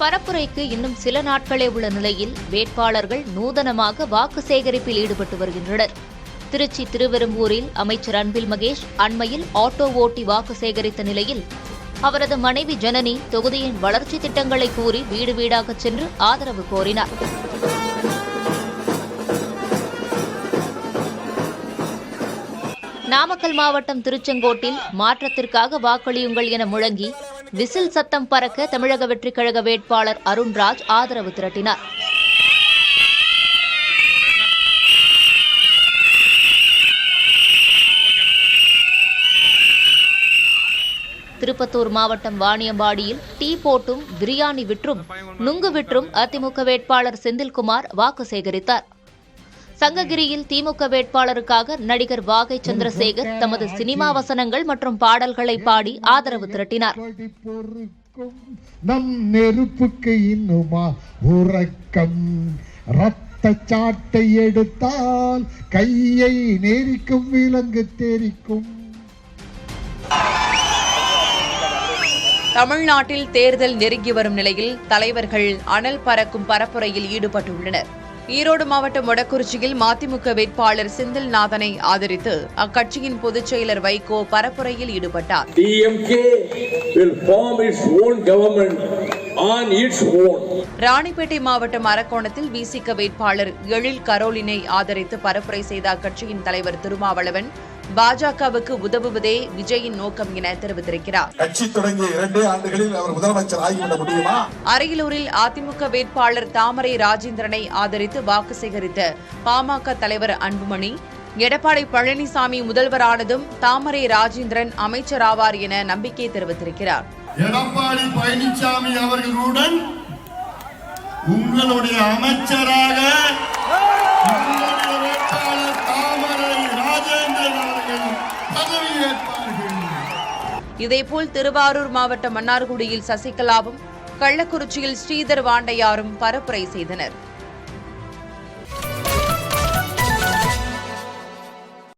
பரப்புரைக்கு இன்னும் சில நாட்களே உள்ள நிலையில் வேட்பாளர்கள் நூதனமாக வாக்கு சேகரிப்பில் ஈடுபட்டு வருகின்றனர். திருச்சி திருவெரும்பூரில் அமைச்சர் அன்பில் மகேஷ் அண்மையில் ஆட்டோ ஓட்டி வாக்கு சேகரித்த நிலையில் அவரது மனைவி ஜனனி தொகுதியின் வளர்ச்சி திட்டங்களை கூறி வீடு வீடாக சென்று ஆதரவு கோரினார். நாமக்கல் மாவட்டம் திருச்செங்கோட்டில் மாற்றத்திற்காக வாக்களியுங்கள் என முழங்கி விசில் சத்தம் பறக்க தமிழக வெற்றிக் கழக வேட்பாளர் அருண்ராஜ் ஆதரவு திரட்டினார். திருப்பத்தூர் மாவட்டம் வாணியம்பாடியில் டீ போட்டும் பிரியாணி விற்றும் நுங்கு விற்றும் அதிமுக வேட்பாளர் செந்தில்குமார் வாக்கு சேகரித்தார். சங்ககிரியில் திமுக வேட்பாளருக்காக நடிகர் வாகை சந்திரசேகர் தமது சினிமா வசனங்கள் மற்றும் பாடல்களை பாடி ஆதரவு திரட்டினார். நம் நெருப்புக்கு இன்னுமா உறக்கம், ரத்த சாட்டை எடுத்தால் கையை நெரிக்கும் விலங்கு தெரிக்கும். தமிழ்நாட்டில் தேர்தல் நெருங்கி வரும் நிலையில் தலைவர்கள் அனல் பறக்கும் பரப்புரையில் ஈடுபட்டுள்ளனர். ஈரோடு மாவட்டம் மொடக்குறிச்சியில் மதிமுக வேட்பாளர் செந்தில்நாதனை ஆதரித்து அக்கட்சியின் பொதுச் செயலர் வைகோ பரப்புரையில் ஈடுபட்டார். ராணிப்பேட்டை மாவட்டம் அரக்கோணத்தில் விசிக வேட்பாளர் எழில் கரோலினை ஆதரித்து பரப்புரை செய்த அக்கட்சியின் தலைவர் திருமாவளவன் பாஜகவுக்கு உதவுவதே விஜயின் நோக்கம் என தெரிவித்திருக்கிறார். கட்சி தொடங்கிய 2 ஆண்டுகளில் அவர் முதலமைச்சர் ஆகிவிட முடியுமா? அரியலூரில் அதிமுக வேட்பாளர் தாமரை ராஜேந்திரனை ஆதரித்து வாக்கு சேகரித்த பாமக தலைவர் அன்புமணி, எடப்பாடி பழனிசாமி முதல்வரானதும் தாமரை ராஜேந்திரன் அமைச்சராவார் என நம்பிக்கை தெரிவித்திருக்கிறார். எடப்பாடி பழனிசாமி அவர்களுடன் உங்களுடைய அமைச்சராக இதேபோல் திருவாரூர் மாவட்டம் மன்னார்குடியில் சசிகலாவும் கள்ளக்குறிச்சியில் ஸ்ரீதர் வாண்டையாரும் பரப்புரை செய்தனர்.